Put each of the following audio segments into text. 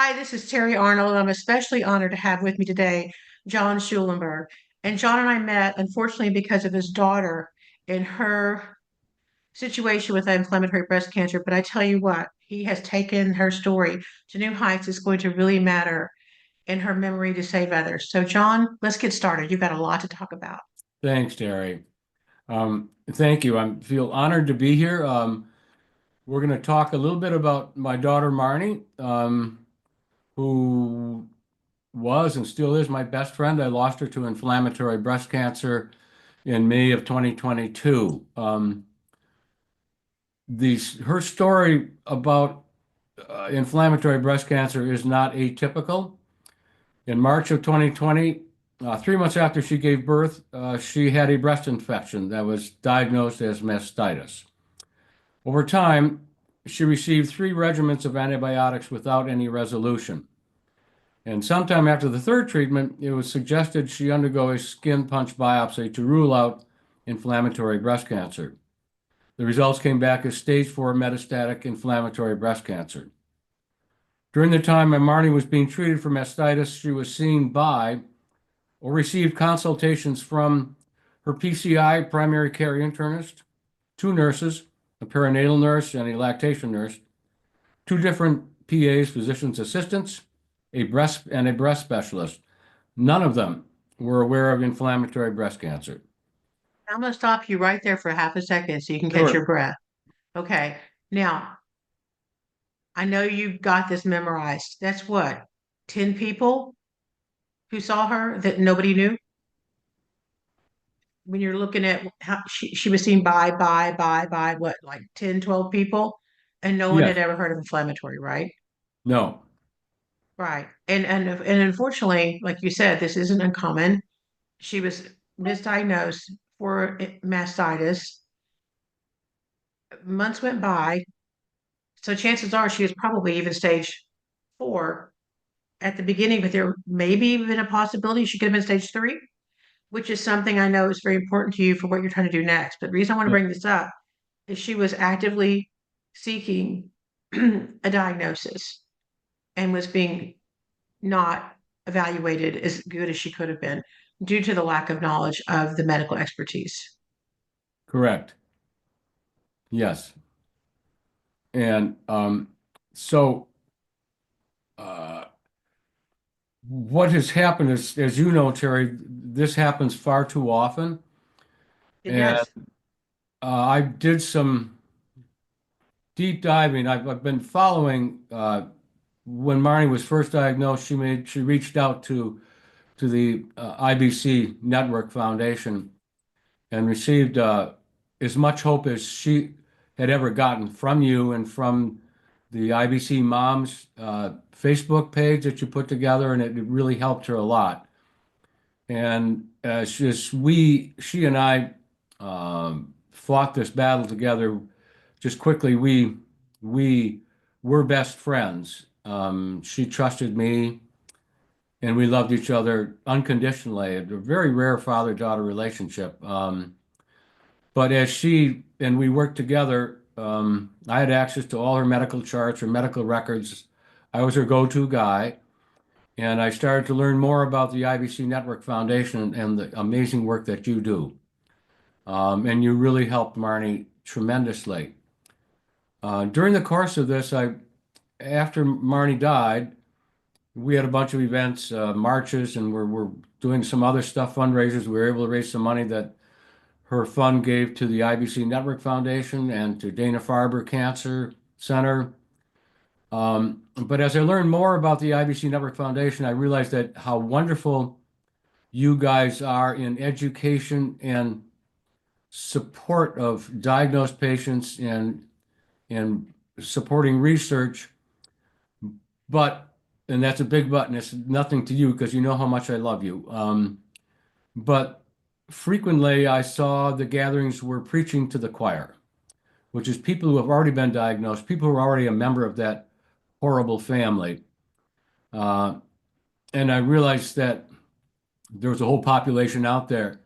Hi, this is Terry Arnold. I'm especially honored to have with me today John Schulenberg. And John and I met, unfortunately, because of his daughter and her situation with inflammatory breast cancer. But I tell you what, he has taken her story to new heights. It's going to really matter in her memory to save others. So, John, let's get started. You've got a lot to talk about. Thanks, Terry. Thank you. I feel honored to be here. We're going to talk a little bit about my daughter, Marnie, who was and still is my best friend. I lost her to inflammatory breast cancer in May of 2022. Her story about inflammatory breast cancer is not atypical. In March of 2020, 3 months after she gave birth, she had a breast infection that was diagnosed as mastitis. Over time, she received 3 regimens of antibiotics without any resolution. And sometime after the third treatment, it was suggested she undergo a skin punch biopsy to rule out inflammatory breast cancer. The results came back as stage 4 metastatic inflammatory breast cancer. During the time Marnie was being treated for mastitis, she was seen by or received consultations from her PCI, primary care internist, 2 nurses, a perinatal nurse and a lactation nurse, 2 different PAs, physician's assistants, a breast specialist. None of them were aware of inflammatory breast cancer. I'm going to stop you right there for half a second so you can catch Sure. your breath. Okay. Now, I know you've got this memorized. That's what, 10 people who saw her that nobody knew? When you're looking at how she was seen by what, like 10, 12 people, and no one had Yes. ever heard of inflammatory, right? No. Right. And unfortunately, like you said, this isn't uncommon. She was misdiagnosed for mastitis. Months went by, so chances are she was probably even stage 4 at the beginning, but there maybe even a possibility she could have been stage 3, which is something I know is very important to you for what you're trying to do next. But the reason I want to Yeah. bring this up is she was actively seeking a diagnosis and was being not evaluated as good as she could have been due to the lack of knowledge of the medical expertise. Correct. Yes. And so uh, what has happened is, as you know, Terry, this happens far too often. It And does. I did some deep diving. I've been following when Marnie was first diagnosed. She reached out to the IBC Network Foundation and received as much hope as she had ever gotten from you and from the IBC Moms Facebook page that you put together, and it really helped her a lot. And she and I fought this battle together. Just quickly, we were best friends. She trusted me, and we loved each other unconditionally. A very rare father-daughter relationship. But as she and we worked together, I had access to all her medical charts, her medical records. I was her go-to guy. And I started to learn more about the IBC Network Foundation and the amazing work that you do. And you really helped Marnie tremendously. During the course of this, after Marnie died, we had a bunch of events, marches, and we're doing some other stuff, fundraisers. We were able to raise some money that her fund gave to the IBC Network Foundation and to Dana-Farber Cancer Center. But as I learned more about the IBC Network Foundation, I realized that how wonderful you guys are in education and support of diagnosed patients and supporting research. But, and that's a big but, and it's nothing to you because you know how much I love you. But frequently I saw the gatherings were preaching to the choir, which is people who have already been diagnosed, people who are already a member of that horrible family. Uh, and I realized that there was a whole population out there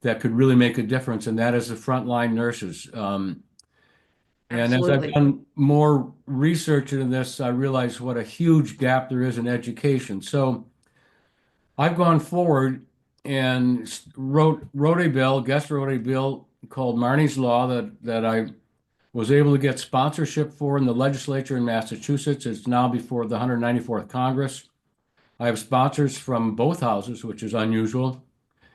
that could really make a difference, and that is the frontline nurses. And as I've Absolutely. done more research into this, I realize what a huge gap there is in education. So I've gone forward and wrote a bill, guest wrote a bill called Marnie's Law that I was able to get sponsorship for in the legislature in Massachusetts. It's now before the 194th Congress. I have sponsors from both houses, which is unusual,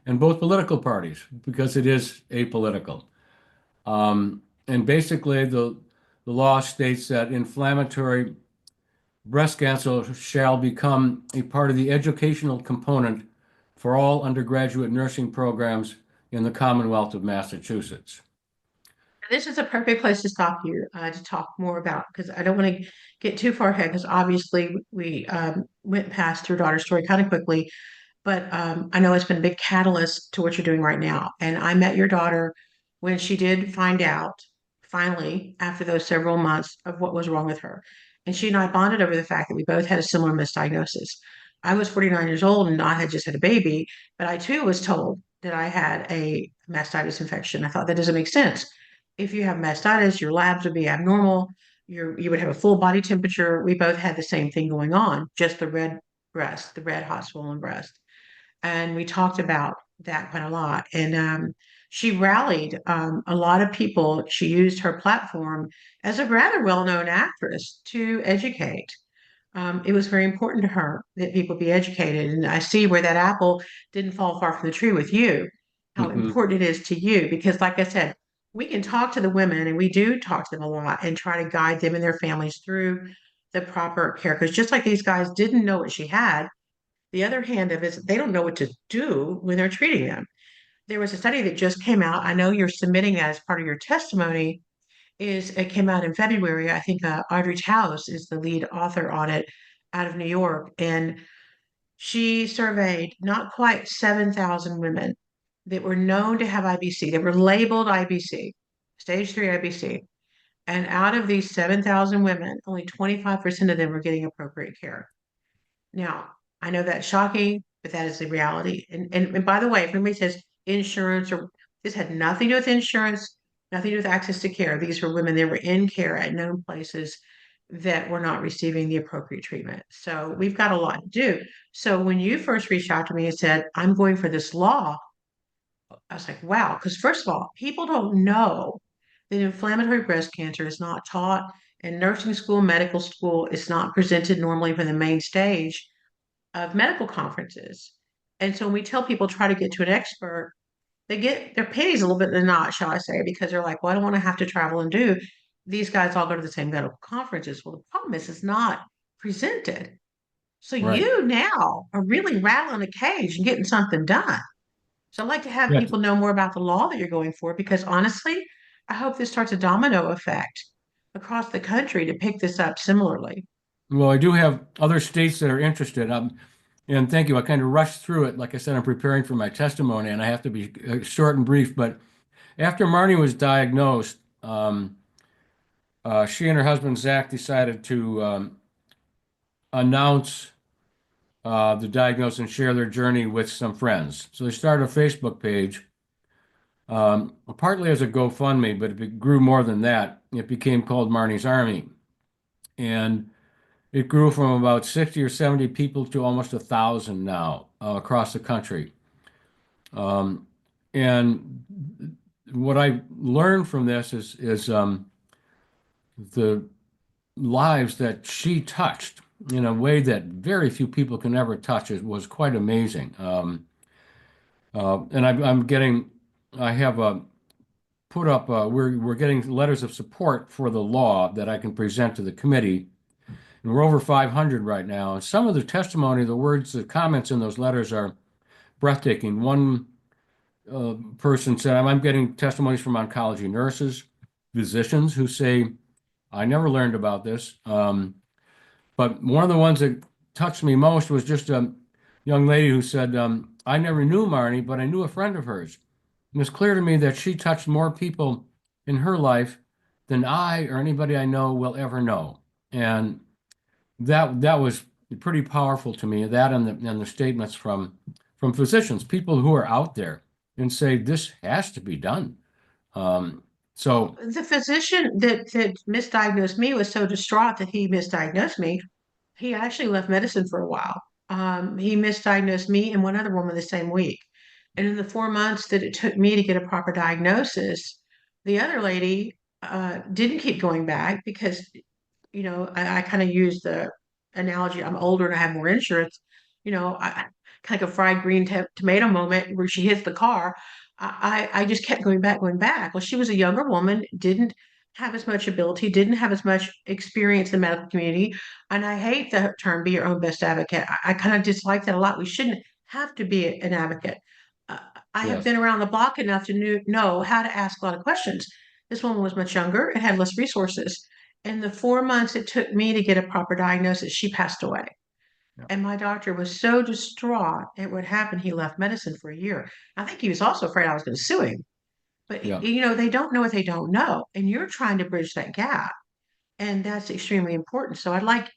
and both political parties because it is apolitical. And basically, the law states that inflammatory breast cancer shall become a part of the educational component for all undergraduate nursing programs in the Commonwealth of Massachusetts. This is a perfect place to stop you to talk more about because I don't want to get too far ahead because obviously we went past your daughter's story kind of quickly. But I know it's been a big catalyst to what you're doing right now. And I met your daughter when she did find out, finally, after those several months of what was wrong with her. And she and I bonded over the fact that we both had a similar misdiagnosis. I was 49 years old and I had just had a baby, but I too was told that I had a mastitis infection. I thought that doesn't make sense. If you have mastitis, your labs would be abnormal. You would have a full body temperature. We both had the same thing going on, just the red breast, the red hot swollen breast, and we talked about that quite a lot. And she rallied a lot of people. She used her platform as a rather well-known actress to educate. It was very important to her that people be educated. And I see where that apple didn't fall far from the tree with you, how Mhm. important it is to you. Because, like I said, we can talk to the women, and we do talk to them a lot and try to guide them and their families through the proper care. Because just like these guys didn't know what she had, the other hand of it is they don't know what to do when they're treating them. There was a study that just came out. I know you're submitting that as part of your testimony. Is it came out in February? I think Audrey House is the lead author on it out of New York, and she surveyed not quite 7,000 women that were known to have IBC. They were labeled IBC, stage 3 IBC. And out of these 7,000 women, only 25% of them were getting appropriate care. Now, I know that's shocking, but that is the reality. And by the way, if anybody says insurance or this had nothing to do with insurance, nothing to do with access to care. These were women that were in care at known places that were not receiving the appropriate treatment. So we've got a lot to do. So when you first reached out to me and said, I'm going for this law, I was like, wow, because first of all, people don't know that inflammatory breast cancer is not taught in nursing school, medical school. It's not presented normally from the main stage of medical conferences. And so when we tell people try to get to an expert, they get their pennies a little bit in the knot, shall I say, because they're like, well, I don't want to have to travel and do. These guys all go to the same medical conferences. Well, the problem is it's not presented. So Right. you now are really rattling a cage and getting something done. So I'd like to have Yes. people know more about the law that you're going for because honestly, I hope this starts a domino effect across the country to pick this up similarly. Well, I do have other states that are interested. And thank you. I kind of rushed through it. Like I said, I'm preparing for my testimony and I have to be short and brief. But after Marnie was diagnosed, she and her husband, Zach, decided to announce the diagnosis and share their journey with some friends. So they started a Facebook page, partly as a GoFundMe, but it grew more than that. It became called Marnie's Army. And it grew from about 60 or 70 people to almost 1,000 now across the country. Um, and what I learned from this is the lives that she touched in a way that very few people can ever touch. It was quite amazing. And I'm getting, I have put up, we're getting letters of support for the law that I can present to the committee. And we're over 500 right now. And some of the testimony, the words, the comments in those letters are breathtaking. One person said, I'm getting testimonies from oncology nurses, physicians who say, I never learned about this. But one of the ones that touched me most was just a young lady who said, I never knew Marnie, but I knew a friend of hers. It was clear to me that she touched more people in her life than I or anybody I know will ever know. And that was pretty powerful to me. That and the statements from physicians, people who are out there and say this has to be done. Um, So, The physician that misdiagnosed me was so distraught that he misdiagnosed me. He actually left medicine for a while. He misdiagnosed me and one other woman the same week. And in the 4 months that it took me to get a proper diagnosis, the other lady didn't keep going back because I kind of use the analogy. I'm older and I have more insurance. Kind of like a fried green tomato moment where she hits the car. I just kept going back. Well, she was a younger woman, didn't have as much ability, didn't have as much experience in the medical community. And I hate the term be your own best advocate. I kind of dislike that a lot. We shouldn't have to be an advocate. Uh, I have yes, been around the block enough to know how to ask a lot of questions. This woman was much younger and had less resources. In the 4 months it took me to get a proper diagnosis, she passed away. yeah, And my doctor was so distraught at what happened, he left medicine for a year. I think he was also afraid I was going to sue him. But, yeah. they don't know what they don't know. And you're trying to bridge that gap. And that's extremely important. So I'd like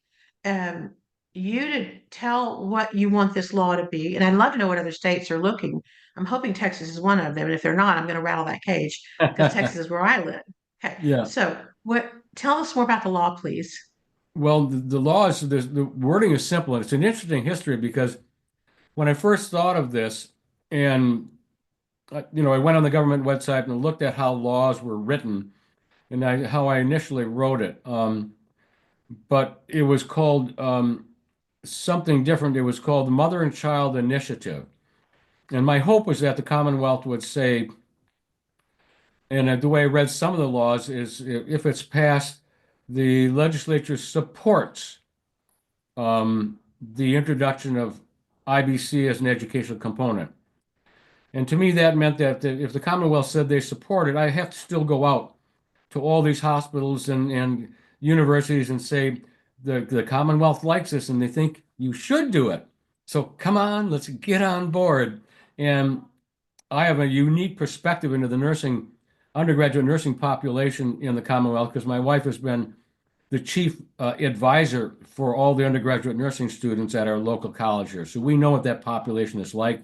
um, you to tell what you want this law to be. And I'd love to know what other states are looking. I'm hoping Texas is one of them. And if they're not, I'm going to rattle that cage because Texas is where I live. Okay. Yeah. So tell us more about the law, please. Well, the law is the wording is simple, and it's an interesting history because when I first thought of this, and I went on the government website and looked at how laws were written, and how I initially wrote it. But it was called something different. It was called the Mother and Child Initiative, and my hope was that the Commonwealth would say, and the way I read some of the laws is, if it's passed, the legislature supports the introduction of IBC as an educational component. And to me, that meant that if the Commonwealth said they support it, I have to still go out to all these hospitals and universities and say, the Commonwealth likes this and they think you should do it. So come on, let's get on board. And I have a unique perspective into the undergraduate nursing population in the Commonwealth because my wife has been the chief advisor for all the undergraduate nursing students at our local college here. So we know what that population is like.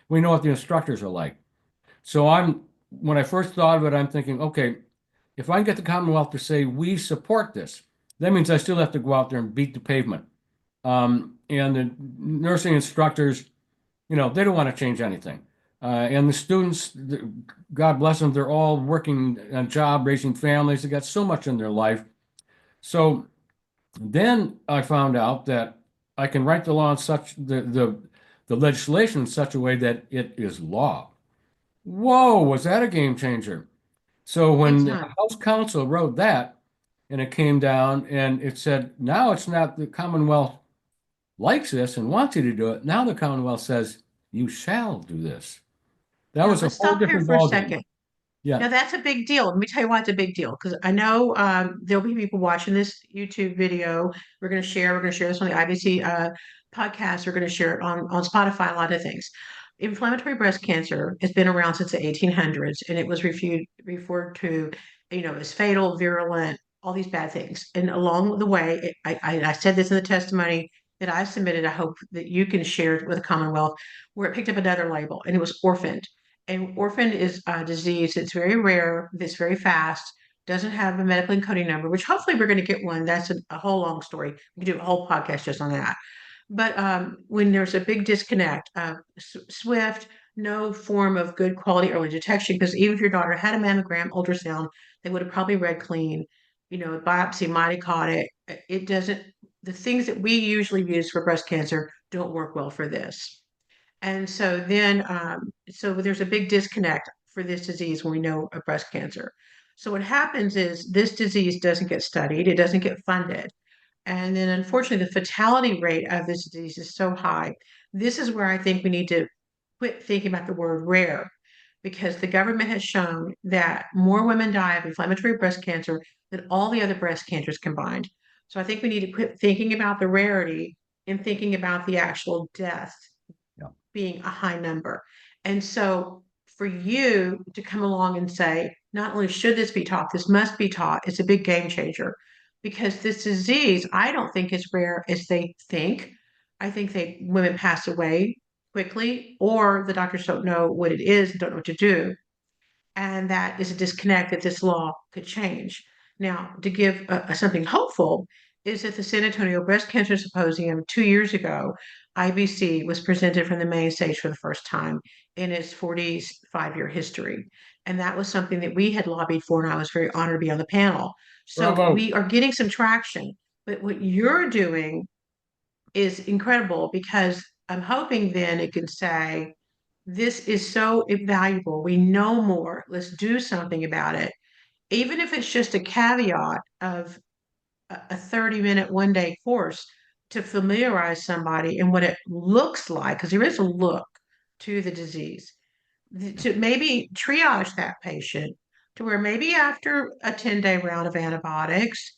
We know what the instructors are like. So when I first thought of it, I'm thinking, okay, if I can get the Commonwealth to say we support this, that means I still have to go out there and beat the pavement. And the nursing instructors, they don't want to change anything. And the students, God bless them, they're all working a job, raising families. They got so much in their life. So then I found out that I can write the law in such the legislation in such a way that it is law. Whoa, was that a game changer? So Big when the time. House Counsel wrote that, and it came down and it said, now it's not the Commonwealth likes this and wants you to do it. Now the Commonwealth says you shall do this. That Now was a let's whole stop here different for a ballgame. second. Yeah. Now that's a big deal. Let me tell you why it's a big deal. Because I know there'll be people watching this YouTube video. We're going to share this on the IBC podcast. We're going to share it on Spotify, a lot of things. Inflammatory breast cancer has been around since the 1800s, and it was referred to, as fatal, virulent, all these bad things. And along the way, I said this in the testimony that I submitted. I hope that you can share it with the Commonwealth, where it picked up another label, and it was orphaned. And orphan is a disease that's very rare, that's very fast, doesn't have a medical encoding number, which hopefully we're going to get one. That's a whole long story. We can do a whole podcast just on that. But when there's a big disconnect, Swift, no form of good quality early detection, because even if your daughter had a mammogram, ultrasound, they would have probably read clean. Biopsy might have caught it. It doesn't, the things that we usually use for breast cancer don't work well for this. And so there's a big disconnect for this disease when we know of breast cancer. So what happens is this disease doesn't get studied, it doesn't get funded. And then unfortunately, the fatality rate of this disease is so high. This is where I think we need to quit thinking about the word rare because the government has shown that more women die of inflammatory breast cancer than all the other breast cancers combined. So I think we need to quit thinking about the rarity and thinking about the actual death Yeah. being a high number. And so for you to come along and say, not only should this be taught, this must be taught, it's a big game changer because this disease, I don't think is rare as they think. I think women pass away quickly, or the doctors don't know what it is, don't know what to do. and that is a disconnect that this law could change. Now, to give something hopeful, is that the San Antonio Breast Cancer Symposium 2 years ago, IBC was presented from the main stage for the first time in its 45-year history. And that was something that we had lobbied for, and I was very honored to be on the panel. So Bravo. we are getting some traction. But what you're doing is incredible because I'm hoping then it can say, this is so valuable. We know more. Let's do something about it. Even if it's just a caveat of a 30-minute one day course to familiarize somebody and what it looks like, because there is a look to the disease, to maybe triage that patient to where maybe after a 10-day round of antibiotics,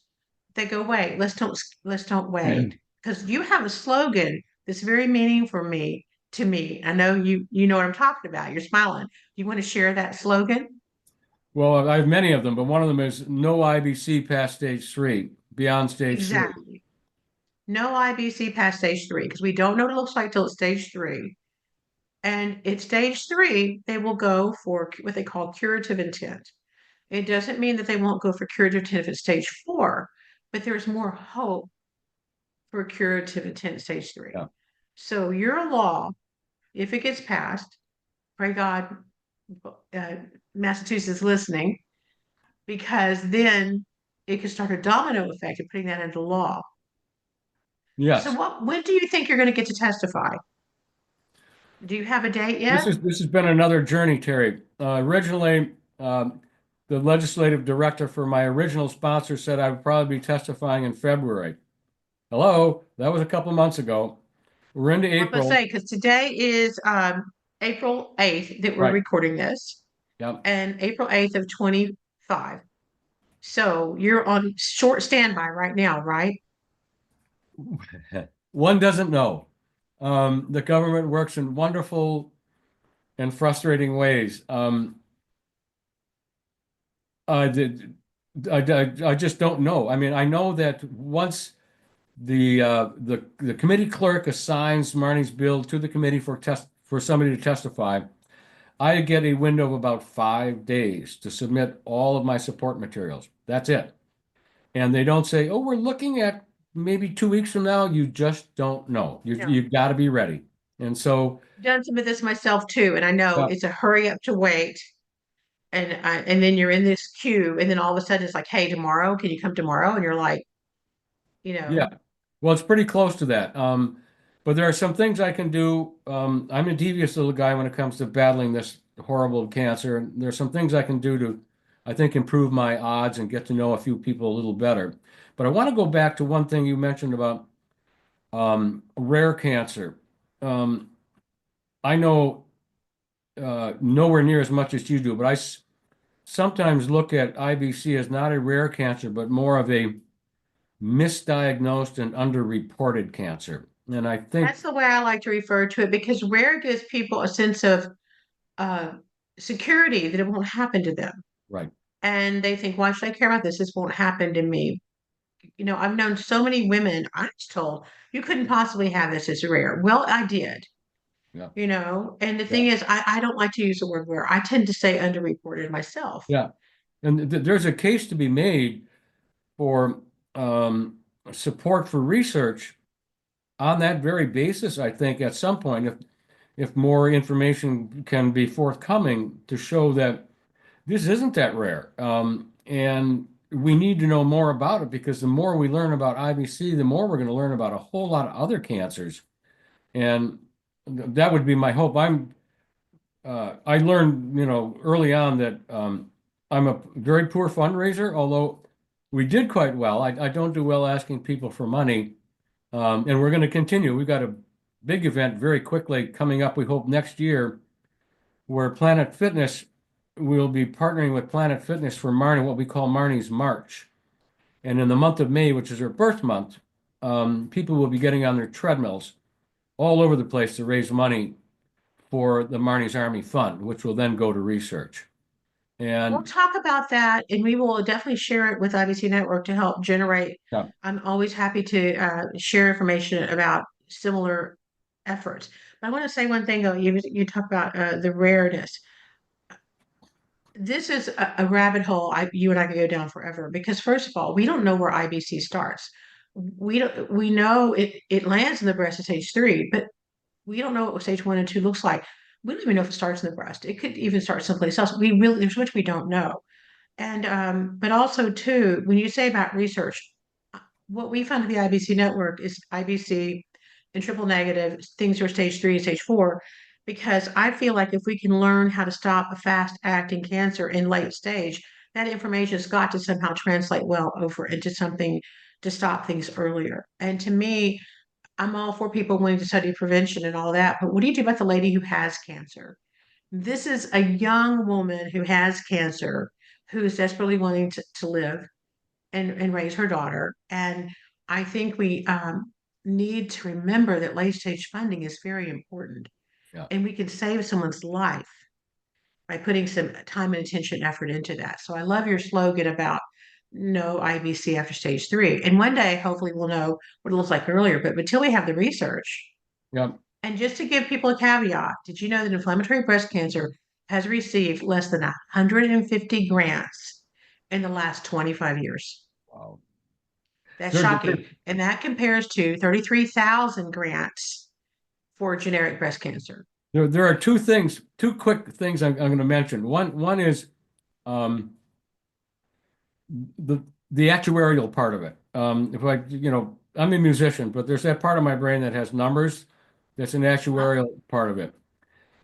they go, wait, let's don't wait. Because you have a slogan that's very meaning for me to me. I know you know what I'm talking about. You're smiling. You want to share that slogan? Well, I have many of them, but one of them is no IBC past stage three, beyond stage three. Exactly. No IBC past stage three, because we don't know what it looks like till it's stage three. And at stage three, they will go for what they call curative intent. It doesn't mean that they won't go for curative intent at stage four, but there's more hope for curative intent at stage three. Yeah. So your law, if it gets passed, pray God, uh, Massachusetts is listening, because then it could start a domino effect of putting that into law. So Yes. when do you think you're going to get to testify? Do you have a date This yet? is this has been another journey, Terry. Originally, the legislative director for my original sponsor said I would probably be testifying in February. Hello, that was a couple months ago. We're into I'm going to April. say, because today is April 8th that we're Right. recording this, Yep. and April 8th of 25. So you're on short standby right now, right? One doesn't know. The government works in wonderful and frustrating ways. I did. I just don't know. I mean, I know that once the committee clerk assigns Marnie's bill to the committee for somebody to testify, I get a window of about 5 days to submit all of my support materials. That's it. And they don't say, "Oh, we're looking at maybe 2 weeks from now." You just don't know. Yeah. You've got to be ready. And so, I've done some of this myself too, and I know yeah, it's a hurry up to wait, and then you're in this queue, and then all of a sudden it's like, hey, tomorrow, can you come tomorrow? And you're like, you yeah. know, Well, it's pretty close to that. But there are some things I can do. I'm a devious little guy when it comes to battling this horrible cancer. And there's some things I can do to, I think, improve my odds and get to know a few people a little better. But I want to go back to one thing you mentioned about rare cancer. Um, I know nowhere near as much as you do, but sometimes look at IBC as not a rare cancer, but more of a misdiagnosed and underreported cancer. And I think, that's the way I like to refer to it, because rare gives people a sense of uh, security that it won't happen to them. right, And they think, why should I care about this? This won't happen to me. I've known so many women, I was told, you couldn't possibly have this as rare. Well, I did, yeah, and the yeah, thing is, I don't like to use the word rare. I tend to say underreported myself. yeah. And there's a case to be made for support for research on that very basis, I think, at some point, if more information can be forthcoming to show that this isn't that rare. And we need to know more about it because the more we learn about IBC, the more we're going to learn about a whole lot of other cancers. And that would be my hope. I learned, early on that I'm a very poor fundraiser, although we did quite well. I don't do well asking people for money. And we're going to continue. We've got a big event very quickly coming up, we hope next year, where Planet Fitness will be partnering with Planet Fitness for Marnie, what we call Marnie's March. And in the month of May, which is her birth month, people will be getting on their treadmills all over the place to raise money for the Marnie's Army Fund, which will then go to research. We'll And talk about that, and we will definitely share it with IBC Network to help generate. yeah, I'm always happy to share information about similar efforts. But I want to say one thing though. You talk about the rareness. This is a rabbit hole you and I could go down forever because first of all, we don't know where IBC starts. We know it lands in the breast at stage three, but we don't know what stage one and two looks like. We don't even know if it starts in the breast. It could even start someplace else. There's much we don't know. And but also too, when you say about research, what we found at the IBC network is IBC and triple negative things are stage three and stage four, because I feel like if we can learn how to stop a fast acting cancer in late stage, that information has got to somehow translate well over into something to stop things earlier. And to me, I'm all for people wanting to study prevention and all that, but what do you do about the lady who has cancer? This is a young woman who has cancer, who is desperately wanting to live and raise her daughter. And I think we need to remember that late stage funding is very important. Yeah. And we can save someone's life by putting some time and attention and effort into that. So I love your slogan about no IBC after stage three. And one day, hopefully, we'll know what it looks like earlier. But until we have the research, Yeah. and just to give people a caveat, did you know that inflammatory breast cancer has received less than 150 grants in the last 25 years? Wow. That's There, shocking. And that compares to 33,000 grants for generic breast cancer. there are two quick things I'm going to mention. One is um, the actuarial part of it. If I, I'm a musician, but there's that part of my brain that has numbers. That's an Huh? actuarial part of it.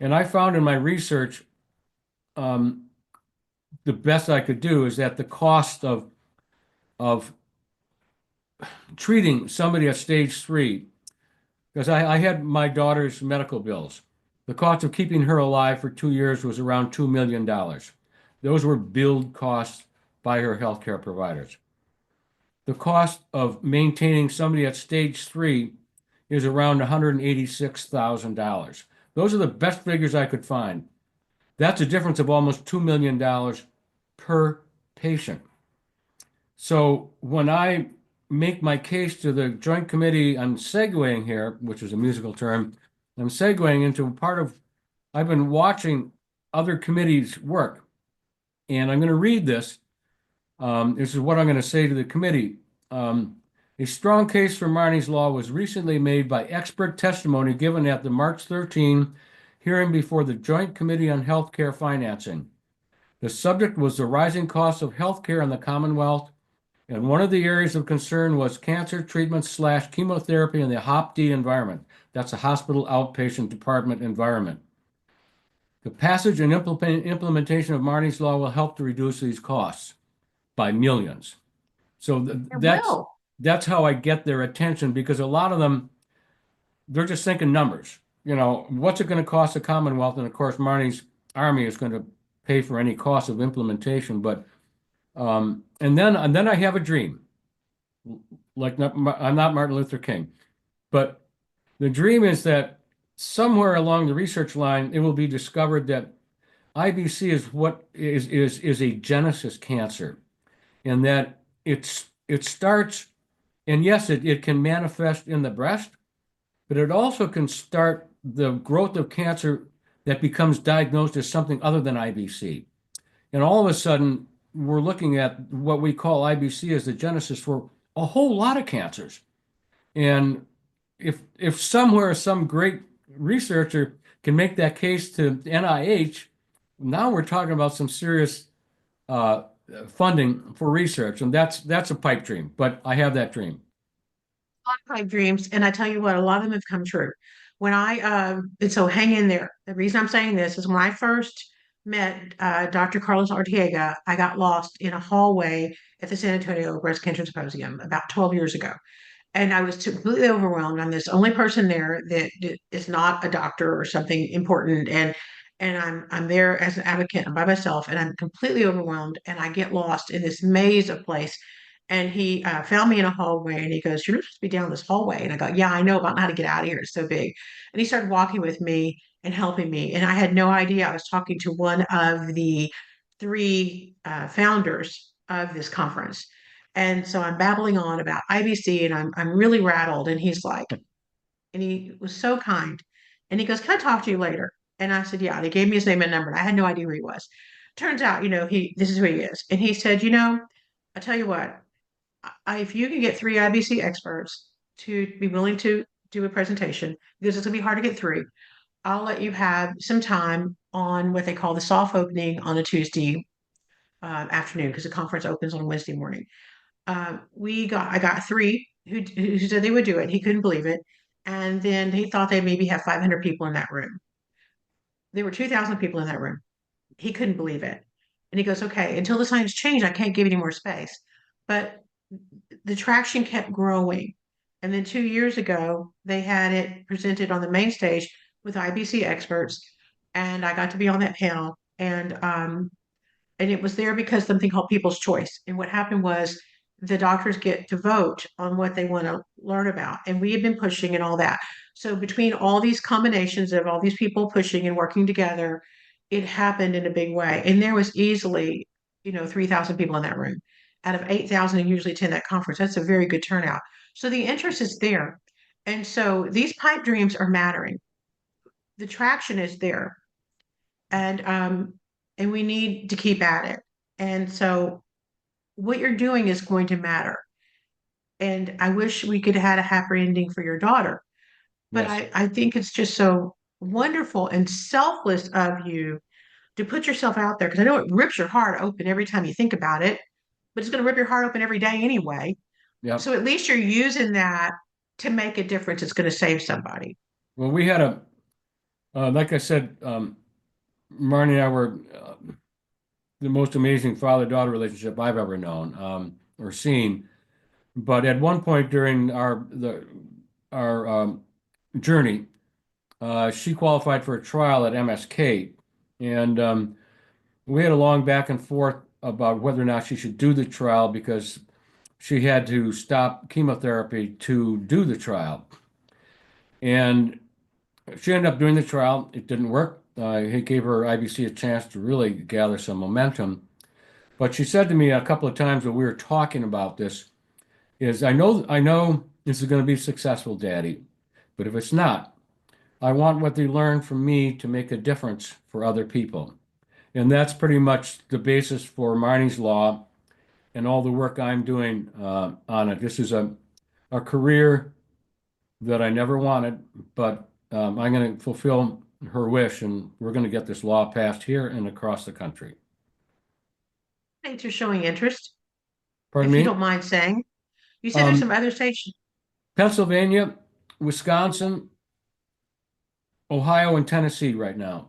And I found in my research, um, the best I could do is that the cost of treating somebody at stage three, because I had my daughter's medical bills. The cost of keeping her alive for 2 years was around $2 million. Those were billed costs by her healthcare providers. The cost of maintaining somebody at stage three is around $186,000. Those are the best figures I could find. That's a difference of almost $2 million per patient. So when I make my case to the Joint Committee, I'm segueing here, which is a musical term. I'm segueing into part of, I've been watching other committees work, and I'm going to read this. This is what I'm going to say to the committee. Um, a strong case for Marnie's Law was recently made by expert testimony given at the March 13 hearing before the Joint Committee on Healthcare Financing. The subject was the rising costs of healthcare in the Commonwealth, and one of the areas of concern was cancer treatment / chemotherapy in the HOPD environment. That's a hospital outpatient department environment. The passage and implementation of Marnie's Law will help to reduce these costs by millions. So It will. that's how I get their attention, because a lot of them, they're just thinking numbers. What's it going to cost the Commonwealth? And of course, Marnie's Army is going to pay for any cost of implementation. But and then I have a dream. Like I'm not Martin Luther King, but the dream is that somewhere along the research line, it will be discovered that IBC is what is a genesis cancer, and that it starts, and yes, it can manifest in the breast, but it also can start the growth of cancer that becomes diagnosed as something other than IBC. And all of a sudden, we're looking at what we call IBC as the genesis for a whole lot of cancers. And if somewhere some great researcher can make that case to NIH, now we're talking about some serious uh, funding for research, and that's a pipe dream. But I have that dream. A lot of my dreams, and I tell you what, a lot of them have come true. When and so hang in there. The reason I'm saying this is when I first met Dr. Carlos Ortega, I got lost in a hallway at the San Antonio Breast Cancer Symposium about 12 years ago. And I was completely overwhelmed. I'm this only person there that is not a doctor or something important, and I'm there as an advocate. I'm by myself, and I'm completely overwhelmed. And I get lost in this maze of place. And he found me in a hallway, and he goes, "You're not supposed to be down this hallway." And I go, "Yeah, I know, but I don't know how to get out of here. It's so big." And he started walking with me and helping me, and I had no idea I was talking to one of the three founders of this conference. And so I'm babbling on about IBC, and I'm really rattled. And he's like, and he was so kind. And he goes, "Can I talk to you later?" And I said, "Yeah." And he gave me his name and number. And I had no idea who he was. Turns out, this is who he is. And he said, I tell you what, if you can get three IBC experts to be willing to do a presentation, because it's going to be hard to get three, I'll let you have some time on what they call the soft opening on a Tuesday afternoon, because the conference opens on Wednesday morning. I got three who said they would do it. He couldn't believe it. And then he thought they maybe have 500 people in that room. There were 2,000 people in that room. He couldn't believe it. And he goes, okay, until the science changed, I can't give any more space. But the traction kept growing. And then 2 years ago, they had it presented on the main stage with IBC experts. And I got to be on that panel. And it was there because something called People's Choice. And what happened was the doctors get to vote on what they want to learn about. And we have been pushing and all that. So between all these combinations of all these people pushing and working together, it happened in a big way. And there was easily, 3,000 people in that room out of 8,000 who usually attend that conference. That's a very good turnout. So the interest is there. And so these pipe dreams are mattering. The traction is there. And we need to keep at it. And so what you're doing is going to matter. And I wish we could have had a happy ending for your daughter, but Yes. I think it's just so wonderful and selfless of you to put yourself out there, because I know it rips your heart open every time you think about it, but it's going to rip your heart open every day anyway. Yep. So at least you're using that to make a difference. It's going to save somebody. Well, we had like I said, Marnie and I were the most amazing father-daughter relationship I've ever known or seen. But at one point during our journey, she qualified for a trial at MSK, and we had a long back and forth about whether or not she should do the trial because she had to stop chemotherapy to do the trial. And she ended up doing the trial. It didn't work. It gave her IBC a chance to really gather some momentum. But she said to me a couple of times when we were talking about this, is I know this is going to be successful, Daddy, but if it's not, I want what they learn from me to make a difference for other people. And that's pretty much the basis for Marnie's Law and all the work I'm doing on it. This is a career that I never wanted, but I'm going to fulfill her wish, and we're going to get this law passed here and across the country. Thanks for showing interest, Pardon if you me? don't mind saying. You said there's some Um, other states. Pennsylvania, Wisconsin, Ohio, and Tennessee right now.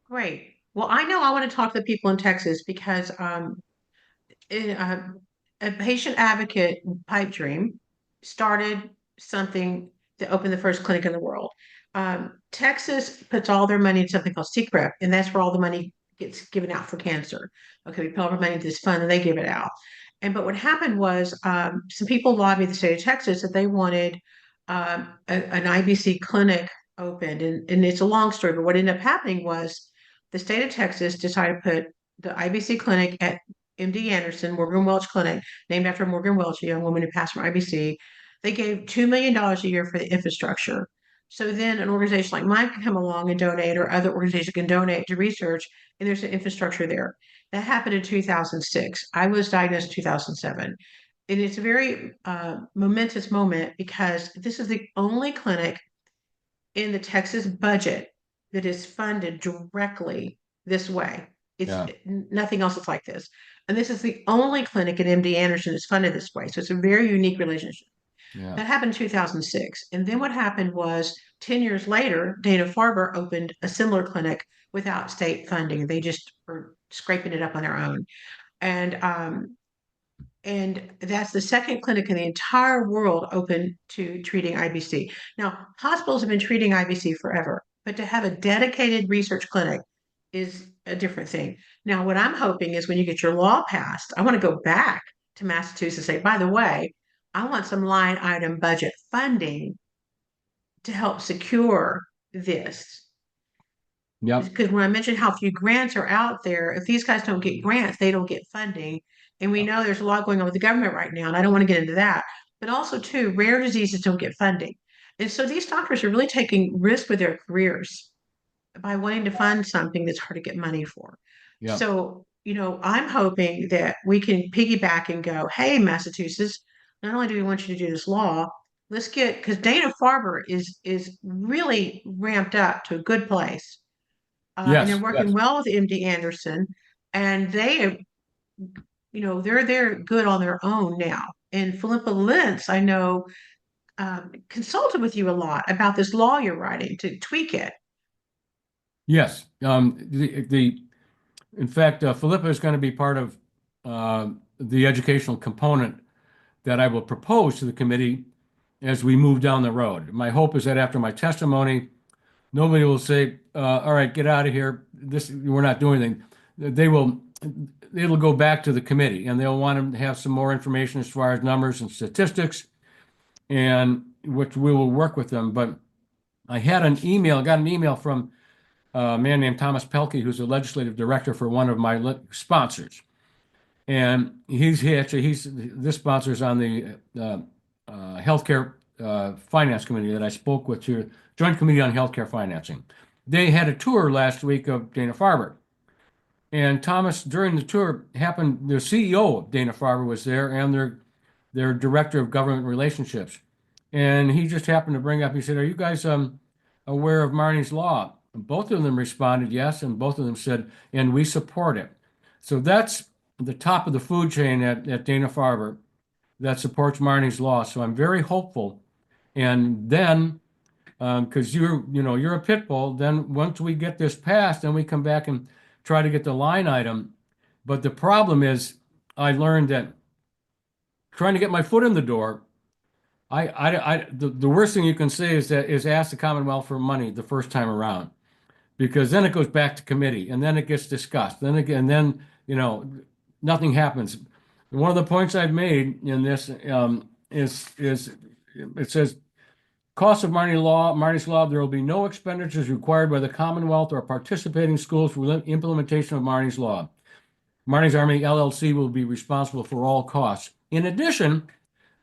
Great. Well, I know I want to talk to the people in Texas because it, a patient advocate pipe dream started something to open the first clinic in the world. Texas puts all their money into something called CPREP, and that's where all the money gets given out for cancer. Okay, we put all our money into this fund and they give it out. But what happened was some people lobbied the state of Texas that they wanted an IBC clinic opened, and it's a long story. But what ended up happening was the state of Texas decided to put the IBC clinic at MD Anderson, Morgan Welch Clinic, named after Morgan Welch, a young woman who passed from IBC. They gave $2 million a year for the infrastructure. So then an organization like mine can come along and donate, or other organizations can donate to research, and there's an infrastructure there. That happened in 2006. I was diagnosed in 2007. And it's a very momentous moment because this is the only clinic in the Texas budget that is funded directly this way. It's Yeah, nothing else is like this. And this is the only clinic at MD Anderson that's funded this way. So it's a very unique relationship. yeah, That happened in 2006. And then what happened was 10 years later, Dana-Farber opened a similar clinic without state funding. They just were scraping it up on their own. And that's the second clinic in the entire world open to treating IBC. Now, hospitals have been treating IBC forever, but to have a dedicated research clinic is a different thing. Now, what I'm hoping is when you get your law passed, I want to go back to Massachusetts and say, by the way, I want some line item budget funding to help secure this. yep. Because when I mentioned how few grants are out there, if these guys don't get grants, they don't get funding. And we know there's a lot going on with the government right now, and I don't want to get into that. But also, too, rare diseases don't get funding. And so these doctors are really taking risks with their careers by wanting to fund something that's hard to get money for. Yeah. So, I'm hoping that we can piggyback and go, hey, Massachusetts, not only do we want you to do this law, let's get, because Dana-Farber is really ramped up to a good place. And they're Yes. working Yes. well with MD Anderson, and they're good on their own now. And Philippa Lentz, I know, consulted with you a lot about this law you're writing to tweak it. Yes. In fact, Philippa is going to be part of the educational component that I will propose to the committee as we move down the road. My hope is that after my testimony, nobody will say, "All right, get out of here. We're not doing anything." They will. It'll go back to the committee, and they'll want to have some more information as far as numbers and statistics, and which we will work with them. But got an email from a man named Thomas Pelkey, who's a legislative director for one of my sponsors. And this sponsor is on the healthcare finance committee that I spoke with here, Joint Committee on Healthcare Financing. They had a tour last week of Dana-Farber. And Thomas, during the tour, the CEO of Dana-Farber was there and their director of government relationships. And he just happened to bring up, he said, "Are you guys aware of Marnie's Law?" And both of them responded yes, and both of them said, "And we support it." So that's the top of the food chain at Dana-Farber that supports Marnie's Law. So I'm very hopeful. And then, because you're a pit bull, then once we get this passed, then we come back and try to get the line item. But the problem is, I learned that trying to get my foot in the door, the worst thing you can say is ask the Commonwealth for money the first time around, because then it goes back to committee and then it gets discussed. Then again, then nothing happens. One of the points I've made in this is it says cost of Marnie's Law, there will be no expenditures required by the Commonwealth or participating schools for implementation of Marnie's Law. Marnie's Army LLC will be responsible for all costs. In addition,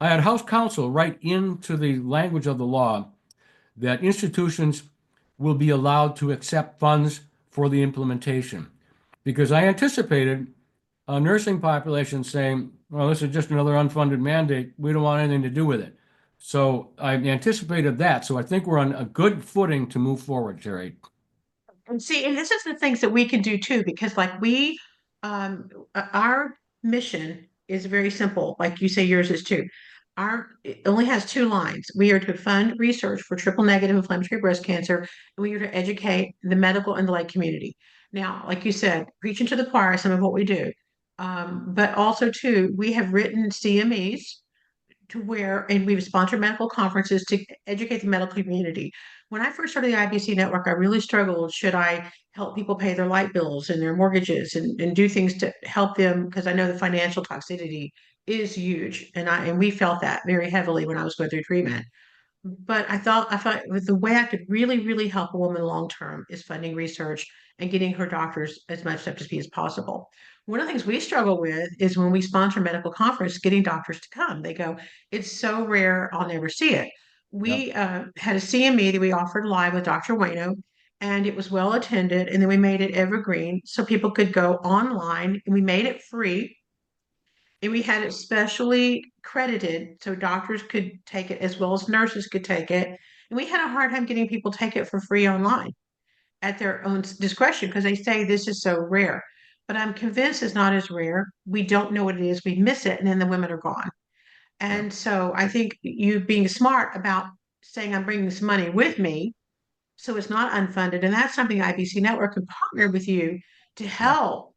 I had House Counsel write into the language of the law that institutions will be allowed to accept funds for the implementation. Because I anticipated a nursing population saying, well, this is just another unfunded mandate. We don't want anything to do with it. So I anticipated that. So I think we're on a good footing to move forward, Jerry. And see, and this is the things that we can do too, because our mission is very simple, like you say yours is too. It only has two lines. We are to fund research for triple negative inflammatory breast cancer, and we are to educate the medical and the lay community. Now, like you said, preaching to the choir, some of what we do. But also too, we have written CMEs to where, and we've sponsored medical conferences to educate the medical community. When I first started the IBC network, I really struggled. Should I help people pay their light bills and their mortgages and do things to help them? Because I know the financial toxicity is huge. And we felt that very heavily when I was going through treatment. But I thought with the way I could really, really help a woman long term is funding research and getting her doctors as much up to speed as possible. One of the things we struggle with is when we sponsor medical conference, getting doctors to come. They go, it's so rare, I'll never see it. Yeah. We had a CME that we offered live with Dr. Wayno, and it was well attended. And then we made it evergreen so people could go online, and we made it free and we had it specially credited so doctors could take it as well as nurses could take it. And we had a hard time getting people to take it for free online at their own discretion because they say this is so rare. But I'm convinced it's not as rare. We don't know what it is. We miss it, and then the women are gone. Yeah. And so I think you being smart about saying I'm bringing this money with me, so it's not unfunded, and that's something IBC Network can partner with you to Yeah. help.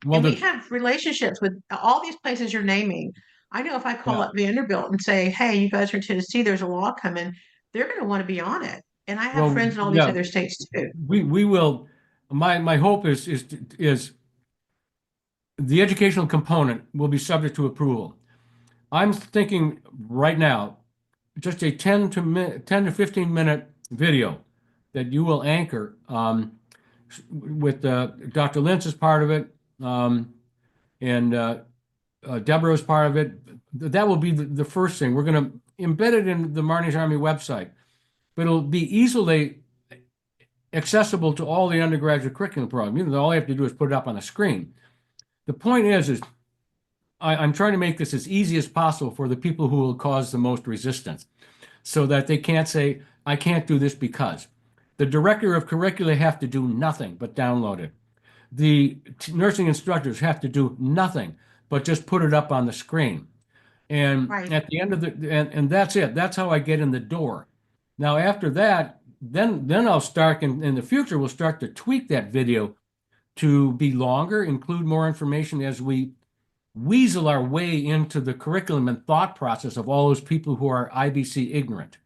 Well, And we have relationships with all these places you're naming. I know if I call yeah. up Vanderbilt and say, hey, you guys are in Tennessee, there's a law coming, they're going to want to be on it. And I have Well, friends in all these yeah. other states too. We will. My hope is the educational component will be subject to approval. I'm thinking right now, just a 10 to 15 minute video that you will anchor with Dr. Lentz is part of it, and Deborah is part of it. That will be the first thing. We're going to embed it in the Marnie's Army website, but it'll be easily accessible to all the undergraduate curriculum programs. You know, all they have to do is put it up on the screen. The point is I'm trying to make this as easy as possible for the people who will cause the most resistance so that they can't say, I can't do this because. The director of curricula have to do nothing but download it. The nursing instructors have to do nothing but just put it up on the screen. And Right. at the end of and that's it. That's how I get in the door. Now, after that, then I'll start in the future, we'll start to tweak that video to be longer, include more information as we weasel our way into the curriculum and thought process of all those people who are IBC ignorant.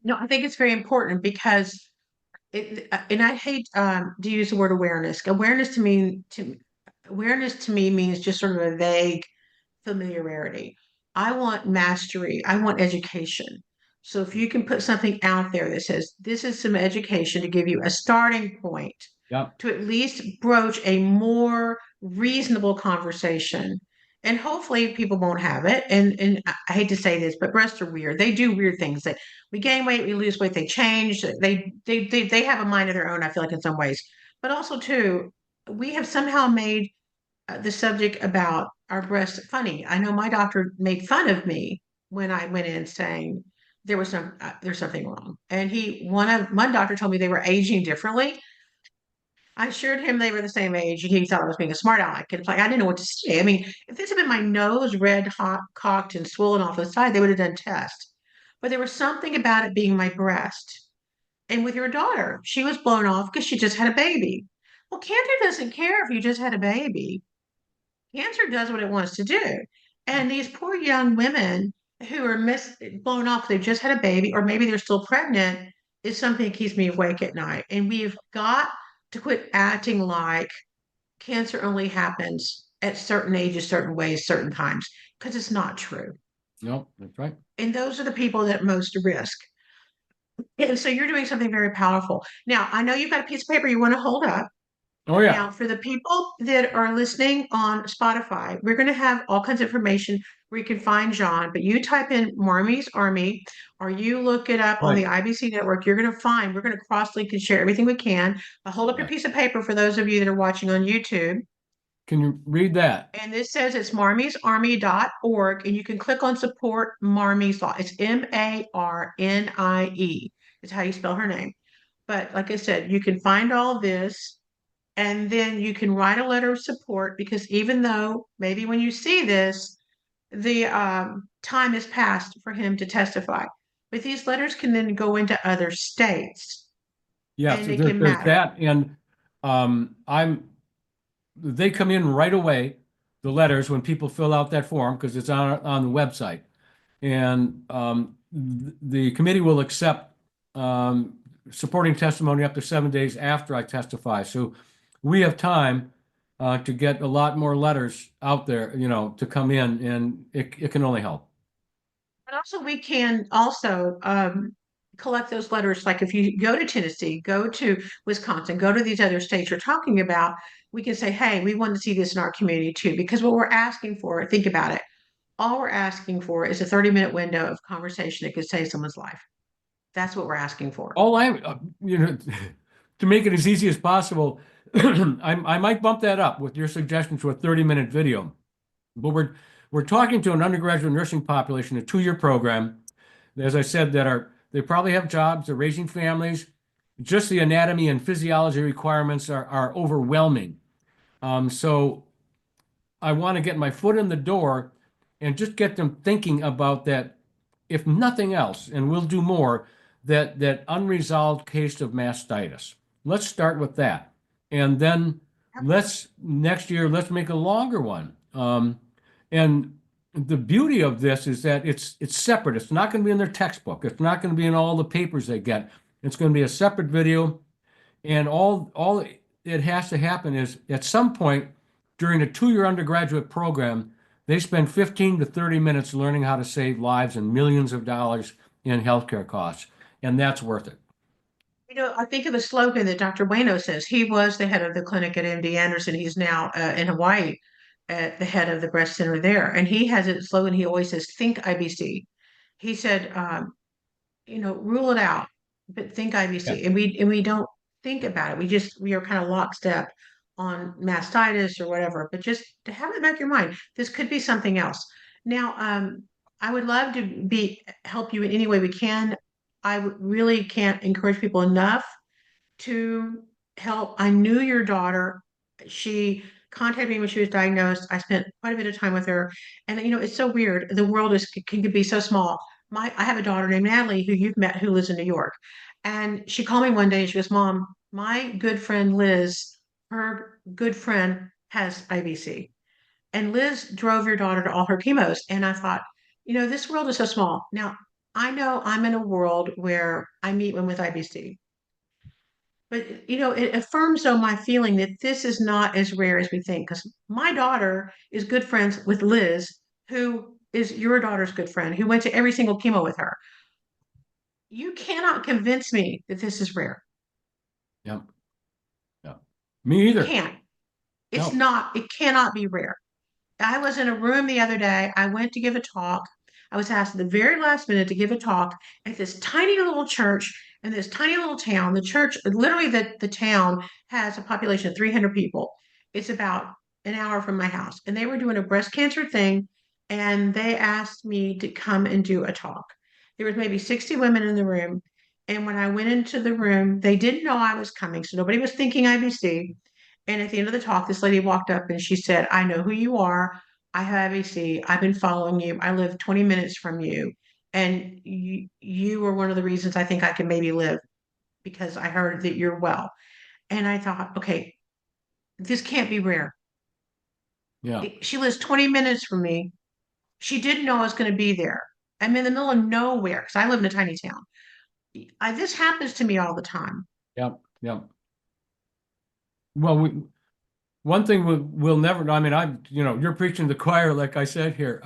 No, I think it's very important because and I hate to use the word awareness. Awareness to me means just sort of a vague familiarity. I want mastery. I want education. So if you can put something out there that says this is some education to give you a starting point Yep. to at least broach a more reasonable conversation. And hopefully people won't have it. And I hate to say this, but breasts are weird. They do weird things. That we gain weight, we lose weight, they change. They have a mind of their own, I feel like in some ways. But also too, we have somehow made the subject about our breasts funny. I know my doctor made fun of me when I went in saying there's something wrong. And one doctor told me they were aging differently. I assured him they were the same age, and he thought I was being a smart aleck. And it's like I didn't know what to say. I mean, if this had been my nose red hot, cocked, and swollen off the side, they would have done tests. But there was something about it being my breast. And with your daughter, she was blown off because she just had a baby. Well, cancer doesn't care if you just had a baby. Cancer does what it wants to do. And these poor young women who are blown off, they've just had a baby, or maybe they're still pregnant, is something that keeps me awake at night. And we've got to quit acting like cancer only happens at certain ages, certain ways, certain times, because it's not true. No, that's right. And those are the people that most risk. And so you're doing something very powerful. Now, I know you've got a piece of paper you want to hold up. Oh yeah. Now, for the people that are listening on Spotify, we're going to have all kinds of information where you can find John, but you type in Marmie's Army or you look it up on Right. the IBC network, you're going to find, we're going to cross link and share everything we can. I'll hold up your Yes. piece of paper for those of you that are watching on YouTube. Can you read that? And this says it's marmiesarmy.org, and you can click on support Marmie's Law. It's Marnie, is how you spell her name. But like I said, you can find all this and then you can write a letter of support because even though maybe when you see this, the time has passed for him to testify, but these letters can then go into other states Yes, and it can there's matter. that, and I'm they come in right away, the letters when people fill out that form because it's on the website, and the committee will accept supporting testimony up to 7 days after I testify. So we have time to get a lot more letters out there, you know, to come in, and it can only help. But also we can also collect those letters. Like if you go to Tennessee, go to Wisconsin, go to these other states you're talking about, we can say, hey, we want to see this in our community too. Because what we're asking for, think about it, all we're asking for is a 30-minute window of conversation that could save someone's life. That's what we're asking for. All I, you know, to make it as easy as possible, I might bump that up with your suggestion to a 30-minute video. But we're talking to an undergraduate nursing population, a 2-year program. As I said, they probably have jobs, they're raising families. Just the anatomy and physiology requirements are overwhelming. So I want to get my foot in the door and just get them thinking about that, if nothing else, and we'll do more, that unresolved case of mastitis. Let's start with that. And then next year, let's make a longer one. And the beauty of this is that it's separate. It's not going to be in their textbook. It's not going to be in all the papers they get. It's going to be a separate video. And all it has to happen is at some point during a 2-year undergraduate program, they spend 15 to 30 minutes learning how to save lives and millions of dollars in healthcare costs. And that's worth it. You know, I think of the slogan that Dr. Bueno says. He was the head of the clinic at MD Anderson. He's now in Hawaii at the head of the breast center there. And he has a slogan. He always says, think IBC. He said, rule it out. but think Yeah. IBC, and we don't think about it. We are kind of lockstep on mastitis or whatever, but just to have it in the back of your mind, this could be something else. Now, I would love to be help you in any way we can. Really can't encourage people enough to help. I knew your daughter. She contacted me when she was diagnosed. I spent quite a bit of time with her. And it's so weird. The world can be so small. I have a daughter named Natalie who you've met who lives in New York. And she called me one day and she goes, Mom, my good friend Liz, her good friend has IBC. And Liz drove your daughter to all her chemos. And I thought, this world is so small. Now, I know I'm in a world where I meet women with IBC. But it affirms though my feeling that this is not as rare as we think. Because my daughter is good friends with Liz, who is your daughter's good friend, who went to every single chemo with her. You cannot convince me that this is rare. Yeah. Yeah. Me You either. can't. It's No. not, it cannot be rare. I was in a room the other day. I went to give a talk. I was asked at the very last minute to give a talk at this tiny little church in this tiny little town. The church, literally, the town has a population of 300 people. It's about an hour from my house. And they were doing a breast cancer thing. And they asked me to come and do a talk. There was maybe 60 women in the room. And when I went into the room, they didn't know I was coming. So nobody was thinking IBC. And at the end of the talk, this lady walked up and she said, I know who you are. I have ABC. I've been following you. I live 20 minutes from you. And you were one of the reasons I think I can maybe live because I heard that you're well. And I thought, okay, this can't be rare. Yeah. She lives 20 minutes from me. She didn't know I was going to be there. I'm in the middle of nowhere because I live in a tiny town. This happens to me all the time. Yeah. Yeah. Well, one thing we'll never, I mean, you're preaching to the choir, like I said here.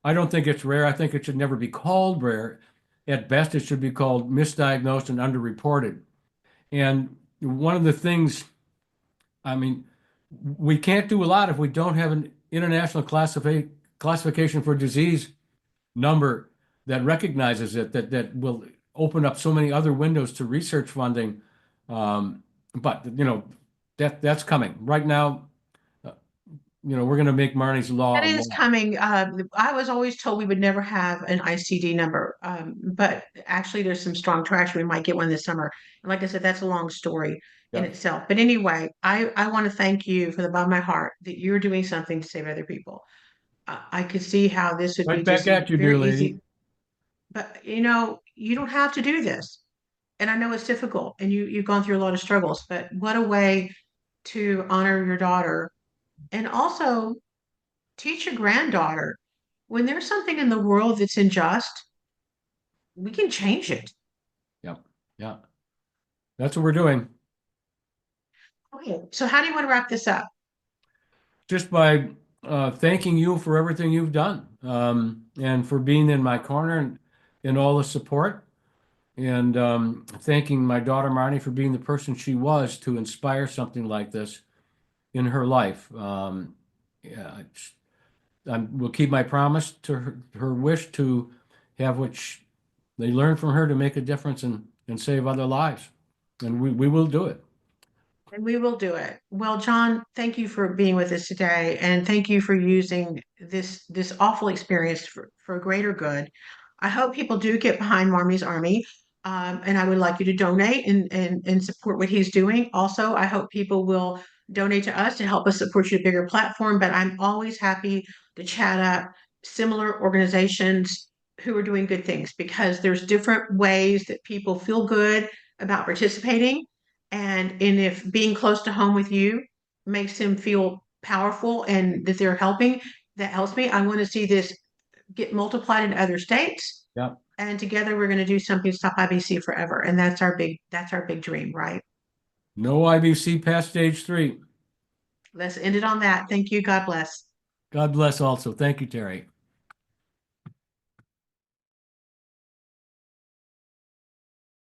I don't think it's rare. I think it should never be called rare. At best, it should be called misdiagnosed and underreported. And one of the things, I mean, we can't do a lot if we don't have an international classification for disease number that recognizes it, that will open up so many other windows to research funding. But that's coming. Right now, uh, we're going to make Marnie's That law a is law. coming. I was always told we would never have an ICD number, but actually, there's some strong traction. We might get one this summer. And like I said, that's a long story in Yep. itself. But anyway, I want to thank you from the bottom of my heart that you're doing something to save other people. I could see how this would be Right back just at you, dear very easy, lady. but you don't have to do this. And I know it's difficult, and you've gone through a lot of struggles. But what a way to honor your daughter, and also teach your granddaughter when there's something in the world that's unjust, we can change it. Yep. Yeah. That's what we're doing. Okay, so how do you want to wrap this up? Just by thanking you for everything you've done, and for being in my corner and all the support, and thanking my daughter Marnie for being the person she was to inspire something like this in her life. Yeah, will keep my promise to her wish to have what they learned from her to make a difference and save other lives. And we will do it. And we will do it. Well, John, thank you for being with us today, and thank you for using this awful experience for greater good. I hope people do get behind Marmy's Army, and I would like you to donate and support what he's doing. Also, I hope people will donate to us to help us support you a bigger platform. But I'm always happy to chat up similar organizations who are doing good things because there's different ways that people feel good about participating and if being close to home with you makes them feel powerful and that they're helping, that helps me. I want to see this get multiplied in other states. Yeah. And together we're going to do something to stop IBC forever. And that's our big dream, right? No IBC past stage 3. Let's end it on that. Thank you. God bless. God bless also. Thank you, Terry.